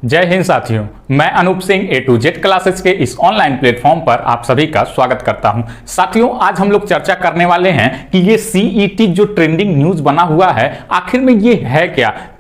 जय हिंद साथियों, मैं अनूप सिंह ए टू जेड क्लासेस के इस ऑनलाइन प्लेटफॉर्म पर आप सभी का स्वागत करता हूं। साथियों, आज हम लोग चर्चा करने वाले हैं कि ये सीईटी जो ट्रेंडिंग न्यूज बना हुआ है, आखिर में ये है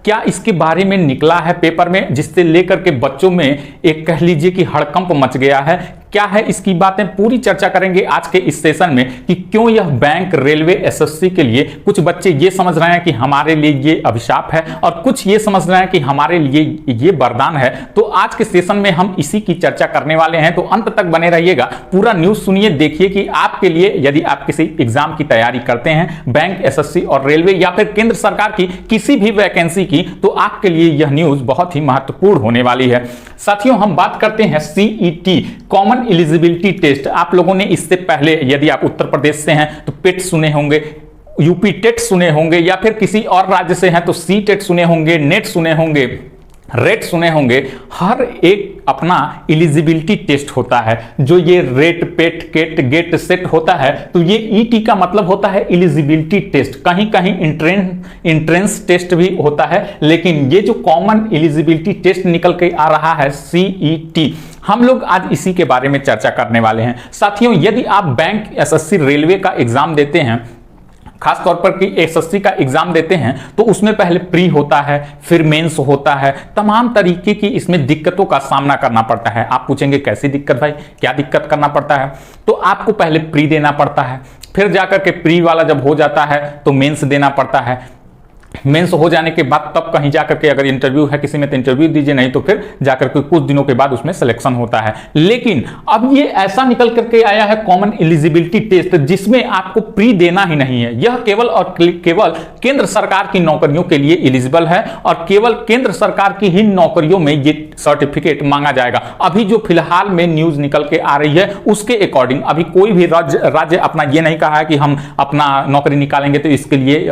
क्या इसके बारे में निकला है पेपर में, जिससे लेकर के बच्चों में एक कह लीजिए कि हड़कंप मच गया है। क्या है इसकी बातें पूरी चर्चा करेंगे आज के इस सेशन में कि क्यों यह बैंक, रेलवे, एसएससी के लिए कुछ बच्चे ये समझ रहे हैं कि हमारे लिए ये अभिशाप है और कुछ ये समझ रहे हैं कि हमारे लिए ये वरदान है। तो आज के सेशन में हम इसी की चर्चा करने वाले हैं, तो अंत तक बने रहिएगा, पूरा न्यूज सुनिए, देखिए कि आपके लिए यदि आप किसी एग्जाम की तैयारी करते हैं, बैंक, एसएससी और रेलवे या फिर केंद्र सरकार की किसी भी वैकेंसी की, तो आपके लिए यह न्यूज बहुत ही महत्वपूर्ण होने वाली है। साथियों, हम बात करते हैं सीईटी, कॉमन एलिजिबिलिटी टेस्ट। आप लोगों ने इससे पहले यदि आप उत्तर प्रदेश से हैं तो पेट सुने होंगे, यूपी टेट सुने होंगे, या फिर किसी और राज्य से हैं तो सी टेट सुने होंगे, नेट सुने होंगे, रेट सुने होंगे। हर एक अपना एलिजिबिलिटी टेस्ट होता है। जो ये रेट, पेट, केट, गेट, सेट होता है, तो ये ईटी का मतलब होता है एलिजिबिलिटी टेस्ट। कहीं कहीं इंट्रेंस टेस्ट भी होता है, लेकिन ये जो कॉमन एलिजिबिलिटी टेस्ट निकल के आ रहा है सीईटी, हम लोग आज इसी के बारे में चर्चा करने वाले हैं। साथियों, यदि आप बैंक, एसएससी, रेलवे का एग्जाम देते हैं, खास तौर पर कि एसएससी का एग्जाम देते हैं, तो उसमें पहले प्री होता है, फिर मेंस होता है, तमाम तरीके की इसमें दिक्कतों का सामना करना पड़ता है। आप पूछेंगे कैसी दिक्कत भाई, क्या दिक्कत करना पड़ता है? तो आपको पहले प्री देना पड़ता है, फिर जाकर के प्री वाला जब हो जाता है तो मेंस देना पड़ता है। मेंस हो जाने के बाद तब कहीं जाकर के अगर इंटरव्यू है किसी में तो इंटरव्यू दीजिए, नहीं तो फिर जाकर के कुछ दिनों के बाद उसमें सिलेक्शन होता है। लेकिन अब ये ऐसा निकल करके आया है कॉमन एलिजिबिलिटी टेस्ट, जिसमें आपको प्री देना ही नहीं है। यह केवल और केवल केंद्र सरकार की नौकरियों के लिए एलिजिबल है और केवल केंद्र सरकार की ही नौकरियों में ये सर्टिफिकेट मांगा जाएगा। अभी जो फिलहाल में न्यूज निकल के आ रही है उसके अकॉर्डिंग अभी कोई भी राज्य अपना ये नहीं कहा है कि हम अपना नौकरी निकालेंगे तो इसके लिए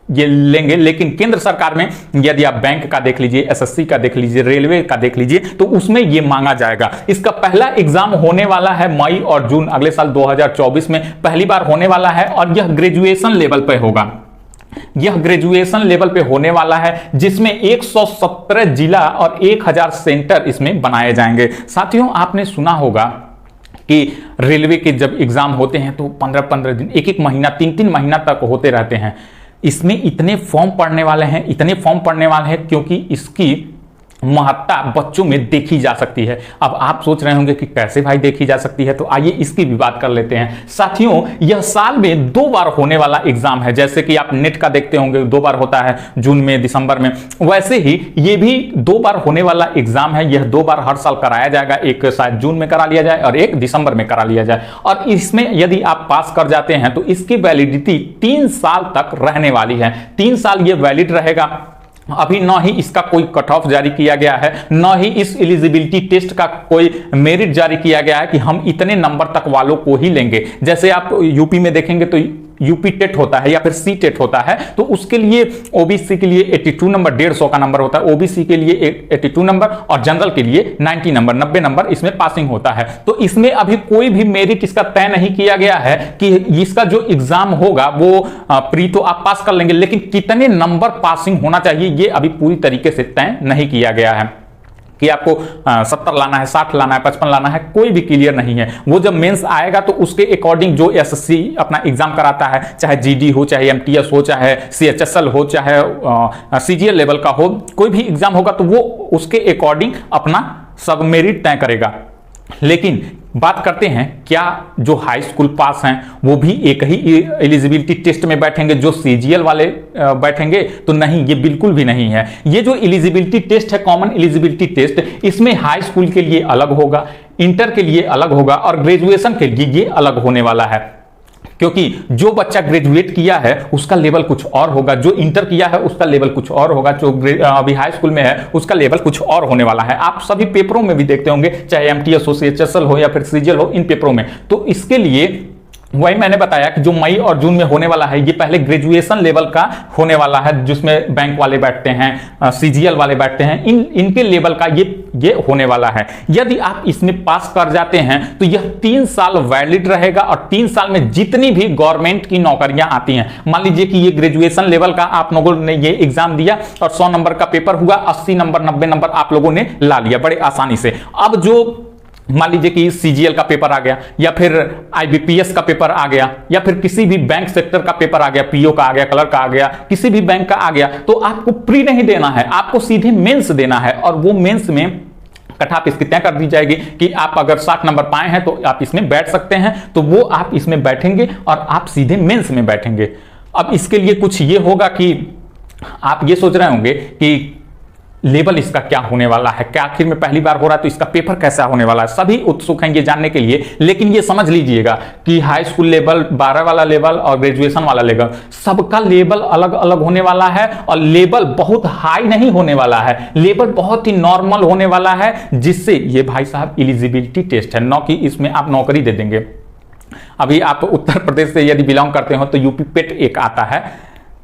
ये लेंगे। लेकिन केंद्र सरकार में यदि आप बैंक का देख लीजिए, एसएससी का देख लीजिए, रेलवे का देख लीजिए, तो उसमें ये मांगा जाएगा। इसका पहला एग्जाम होने वाला है मई और जून अगले साल 2024 में पहली बार होने वाला है और यह ग्रेजुएशन लेवल पे होगा। यह ग्रेजुएशन लेवल पे होने वाला है, जिसमें 117 जिला और 1000 सेंटर इसमें बनाए जाएंगे। साथियों, आपने सुना होगा कि रेलवे के जब एग्जाम होते हैं तो 15-15 दिन, एक महीना, 3-3 महीना तक होते रहते हैं। इसमें इतने फॉर्म पड़ने वाले हैं क्योंकि इसकी महत्ता बच्चों में देखी जा सकती है। अब आप सोच रहे होंगे कि कैसे भाई देखी जा सकती है, तो आइए इसकी भी बात कर लेते हैं। साथियों, यह साल में 2 बार होने वाला एग्जाम है। जैसे कि आप नेट का देखते होंगे 2 बार होता है, जून में, दिसंबर में, वैसे ही ये भी 2 बार होने वाला एग्जाम है। यह 2 बार हर साल कराया जाएगा, एक शायद जून में करा लिया जाए और एक दिसंबर में करा लिया जाए। और इसमें यदि आप पास कर जाते हैं तो इसकी वैलिडिटी 3 साल तक रहने वाली है। 3 साल ये वैलिड रहेगा। अभी न ही इसका कोई कट ऑफ जारी किया गया है, न ही इस एलिजिबिलिटी टेस्ट का कोई मेरिट जारी किया गया है कि हम इतने नंबर तक वालों को ही लेंगे। जैसे आप यूपी में देखेंगे तो यूपी टेट होता है या फिर सी टेट होता है, तो उसके लिए ओबीसी के लिए 82 नंबर, 150 का नंबर होता है, ओबीसी के लिए 82 नंबर और जनरल के लिए 90 नंबर, 90 नंबर इसमें पासिंग होता है। तो इसमें अभी कोई भी मेरिट इसका तय नहीं किया गया है कि इसका जो एग्जाम होगा वो प्री तो आप पास कर लेंगे, लेकिन कितने नंबर पासिंग होना चाहिए ये अभी पूरी तरीके से तय नहीं किया गया है कि आपको 70 लाना है, 60 लाना है, 55 लाना है, कोई भी क्लियर नहीं है। वो जब मेंस आएगा तो उसके अकॉर्डिंग जो एसएससी अपना एग्जाम कराता है, चाहे जीडी हो, चाहे एमटीएस हो, चाहे सीएचएसएल हो, चाहे सीजीएल लेवल का हो, कोई भी एग्जाम होगा तो वो उसके अकॉर्डिंग अपना सब मेरिट तय करेगा। लेकिन बात करते हैं क्या जो हाई स्कूल पास हैं वो भी एक ही एलिजिबिलिटी टेस्ट में बैठेंगे जो सीजीएल वाले बैठेंगे? तो नहीं, ये बिल्कुल भी नहीं है। ये जो एलिजिबिलिटी टेस्ट है, कॉमन एलिजिबिलिटी टेस्ट, इसमें हाई स्कूल के लिए अलग होगा, इंटर के लिए अलग होगा और ग्रेजुएशन के लिए ये अलग होने वाला है। क्योंकि जो बच्चा ग्रेजुएट किया है उसका लेवल कुछ और होगा, जो इंटर किया है उसका लेवल कुछ और होगा, जो अभी हाई स्कूल में है उसका लेवल कुछ और होने वाला है। आप सभी पेपरों में भी देखते होंगे, चाहे एमटीएस हो, सीएचएसएल हो या फिर सीजीएल हो, इन पेपरों में। तो इसके लिए वही मैंने बताया कि जो मई और जून में होने वाला है ये पहले ग्रेजुएशन लेवल का होने वाला है, जिसमें बैंक वाले बैठते हैं, सीजीएल वाले बैठते हैं, इनके लेवल का ये होने वाला है। यदि आप इसमें पास कर जाते हैं तो यह 3 साल वैलिड रहेगा और 3 साल में जितनी भी गवर्नमेंट की नौकरियां आती हैं, मान लीजिए कि ये ग्रेजुएशन लेवल का आप लोगों ने ये एग्जाम दिया और 100 नंबर का पेपर हुआ, 80 नंबर 90 नंबर आप लोगों ने ला लिया बड़े आसानी से। अब जो मान लीजिए कि सीजीएल का पेपर आ गया या फिर आईबीपीएस का पेपर आ गया या फिर किसी भी बैंक सेक्टर का पेपर आ गया, पीओ का आ गया, क्लर्क का आ गया, किसी भी बैंक का आ गया, तो आपको प्री नहीं देना है, आपको सीधे मेंस देना है। और वो मेंस में कट ऑफ इसकी तय कर दी जाएगी कि आप अगर 60 नंबर पाए हैं तो आप इसमें बैठ सकते हैं, तो वो आप इसमें बैठेंगे और आप सीधे मेंस में बैठेंगे। अब इसके लिए कुछ ये होगा कि आप ये सोच रहे होंगे कि लेवल इसका क्या होने वाला है, क्या आखिर में पहली बार हो रहा है तो इसका पेपर कैसा होने वाला है, सभी उत्सुक हैं ये जानने के लिए। लेकिन ये समझ लीजिएगा कि हाई स्कूल लेवल, 12 वाला लेवल और ग्रेजुएशन वाला लेवल, सबका लेवल अलग अलग होने वाला है और लेवल बहुत हाई नहीं होने वाला है, लेवल बहुत ही नॉर्मल होने वाला है, जिससे ये भाई साहब एलिजिबिलिटी टेस्ट है, न कि इसमें आप नौकरी दे देंगे। अभी आप उत्तर प्रदेश से यदि बिलोंग करते हो तो यूपी पेट एक आता है,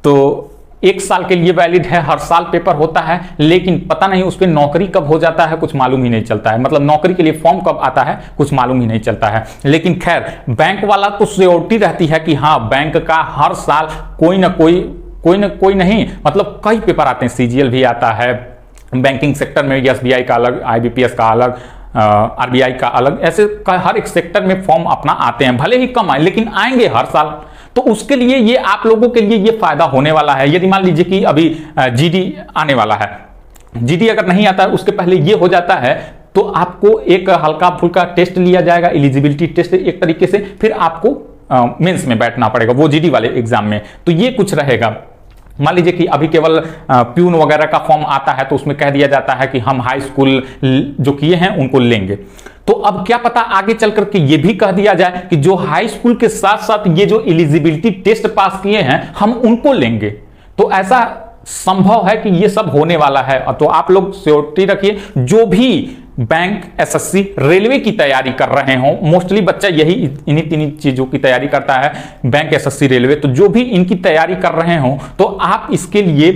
तो 1 साल के लिए वैलिड है, हर साल पेपर होता है, लेकिन पता नहीं उस पर नौकरी कब हो जाता है कुछ मालूम ही नहीं चलता है, मतलब नौकरी के लिए फॉर्म कब आता है कुछ मालूम ही नहीं चलता है। लेकिन खैर बैंक वाला तो श्योरिटी रहती है कि हाँ बैंक का हर साल कोई ना कोई नहीं, मतलब कई पेपर आते हैं, सीजीएल भी आता है, बैंकिंग सेक्टर में एसबीआई का अलग, आईबीपीएस का अलग, आरबीआई का अलग, ऐसे हर एक सेक्टर में फॉर्म अपना आते हैं, भले ही कम आए लेकिन आएंगे हर साल। तो उसके लिए ये आप लोगों के लिए ये फायदा होने वाला है। यदि मान लीजिए कि अभी जीडी आने वाला है, जीडी अगर नहीं आता है उसके पहले ये हो जाता है तो आपको एक हल्का फुल्का टेस्ट लिया जाएगा, एलिजिबिलिटी टेस्ट एक तरीके से, फिर आपको मेंस में बैठना पड़ेगा वो जीडी वाले एग्जाम में। तो ये कुछ रहेगा। मान लीजिए कि अभी केवल प्यून वगैरह का फॉर्म आता है तो उसमें कह दिया जाता है कि हम हाई स्कूल जो किए हैं उनको लेंगे, तो अब क्या पता आगे चल करके ये भी कह दिया जाए कि जो हाई स्कूल के साथ साथ ये जो एलिजिबिलिटी टेस्ट पास किए हैं हम उनको लेंगे। तो ऐसा संभव है कि ये सब होने वाला है। तो आप लोग श्योरिटी रखिए, जो भी बैंक, एसएससी, रेलवे की तैयारी कर रहे हो, मोस्टली बच्चा यही इन्हीं 3 चीजों की तैयारी करता है, बैंक, एसएससी, रेलवे, तो जो भी इनकी तैयारी कर रहे हो तो आप इसके लिए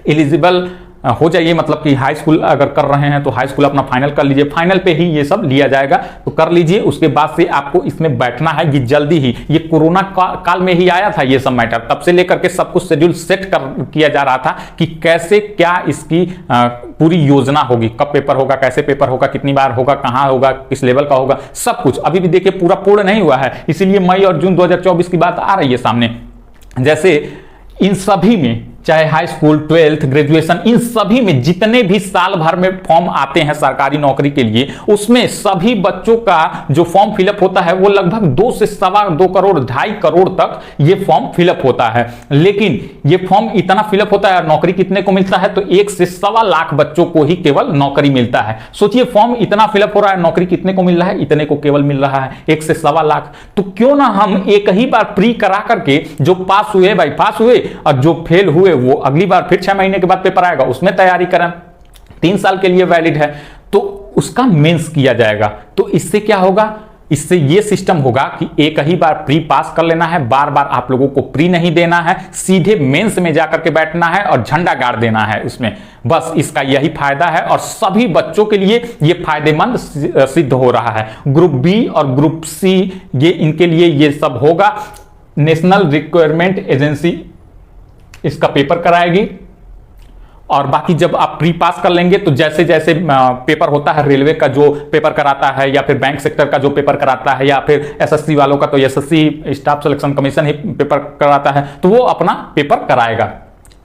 एलिजिबल हो जाइए। मतलब कि हाई स्कूल अगर कर रहे हैं तो हाई स्कूल अपना फाइनल कर लीजिए, फाइनल पे ही ये सब लिया जाएगा, तो कर लीजिए। उसके बाद से आपको इसमें बैठना है, ये जल्दी ही, ये कोरोना काल में ही आया था ये सब मैटर, तब से लेकर के सब कुछ शेड्यूल सेट किया जा रहा था कि कैसे क्या इसकी पूरी योजना होगी, कब पेपर होगा, कैसे पेपर होगा, कितनी बार होगा, कहाँ होगा, किस लेवल का होगा, सब कुछ अभी भी देखिए पूरा पूर्ण नहीं हुआ है। इसीलिए मई और जून 2024 की बात आ रही है सामने। जैसे इन सभी में, चाहे हाई स्कूल, 12th, ग्रेजुएशन, इन सभी में जितने भी साल भर में फॉर्म आते हैं सरकारी नौकरी के लिए, उसमें सभी बच्चों का जो फॉर्म फिलअप होता है वो लगभग 2 से सवा 2 करोड़, 2.5 करोड़ तक ये फॉर्म फिलअप होता है। लेकिन ये फॉर्म इतना फिलअप होता है, नौकरी कितने को मिलता है, तो 1 से सवा लाख बच्चों को ही केवल नौकरी मिलता है। सोचिए फॉर्म इतना फिलअप हो रहा है, नौकरी कितने को मिल रहा है, इतने को केवल मिल रहा है, 1 से सवा लाख। तो क्यों ना हम एक ही बार प्री करा करके, जो पास हुए भाई पास हुए और जो फेल हुए वो अगली बार फिर 6 महीने के बाद पेपर आएगा उसमें तैयारी करें, 3 साल के लिए वैलिड है, तो उसका मेंस किया जाएगा। तो इससे क्या होगा, इससे ये सिस्टम होगा कि एक ही बार प्री पास कर लेना है, बार बार आप लोगों को प्री नहीं देना है, सीधे मेंस में जाकर के बैठना है और झंडा गाड़ देना है उसमें, बस इसका यही फायदा है और सभी बच्चों के लिए ये फायदेमंद सिद्ध हो रहा है। ग्रुप बी और ग्रुप सी, ये इनके लिए ये सब होगा। नेशनल रिक्वायरमेंट एजेंसी इसका पेपर कराएगी और बाकी जब आप प्री पास कर लेंगे तो जैसे जैसे पेपर होता है, रेलवे का जो पेपर कराता है या फिर बैंक सेक्टर का जो पेपर कराता है या फिर एसएससी वालों का तो एसएससी स्टाफ सिलेक्शन कमीशन ही पेपर कराता है, तो वो अपना पेपर कराएगा,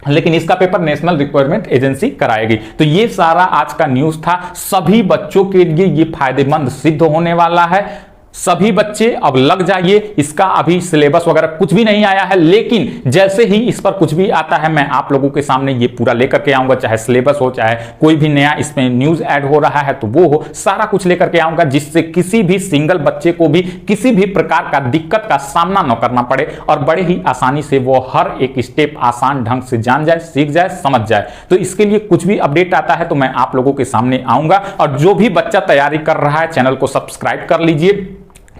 लेकिन इसका पेपर नेशनल रिक्वायरमेंट एजेंसी कराएगी। तो ये सारा आज का न्यूज था, सभी बच्चों के लिए ये फायदेमंद सिद्ध होने वाला है। सभी बच्चे अब लग जाइए, इसका अभी सिलेबस वगैरह कुछ भी नहीं आया है, लेकिन जैसे ही इस पर कुछ भी आता है मैं आप लोगों के सामने ये पूरा लेकर के आऊंगा, चाहे सिलेबस हो, चाहे कोई भी नया इसमें न्यूज ऐड हो रहा है तो वो हो, सारा कुछ लेकर के आऊंगा, जिससे किसी भी सिंगल बच्चे को भी किसी भी प्रकार का दिक्कत का सामना न करना पड़े और बड़े ही आसानी से वो हर एक स्टेप आसान ढंग से जान जाए, सीख जाए, समझ जाए। तो इसके लिए कुछ भी अपडेट आता है तो मैं आप लोगों के सामने आऊंगा। और जो भी बच्चा तैयारी कर रहा है चैनल को सब्सक्राइब कर लीजिए,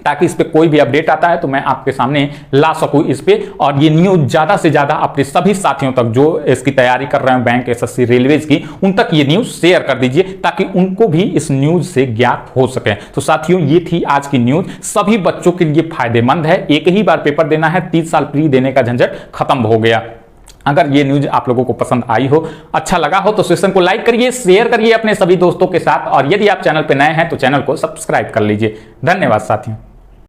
ताकि इस पे कोई भी अपडेट आता है तो मैं आपके सामने ला सकूं इस पे, और ये न्यूज ज्यादा से ज्यादा अपने सभी साथियों तक जो इसकी तैयारी कर रहे हैं बैंक, एसएससी, रेलवेज की, उन तक ये न्यूज शेयर कर दीजिए ताकि उनको भी इस न्यूज से ज्ञात हो सके। तो साथियों, ये थी आज की न्यूज, सभी बच्चों के लिए फायदेमंद है। एक ही बार पेपर देना है, 30 साल प्री देने का झंझट खत्म हो गया। अगर ये न्यूज आप लोगों को पसंद आई हो, अच्छा लगा हो, तो सेशन को लाइक करिए, शेयर करिए अपने सभी दोस्तों के साथ, और यदि आप चैनल पर नए हैं तो चैनल को सब्सक्राइब कर लीजिए। धन्यवाद साथियों।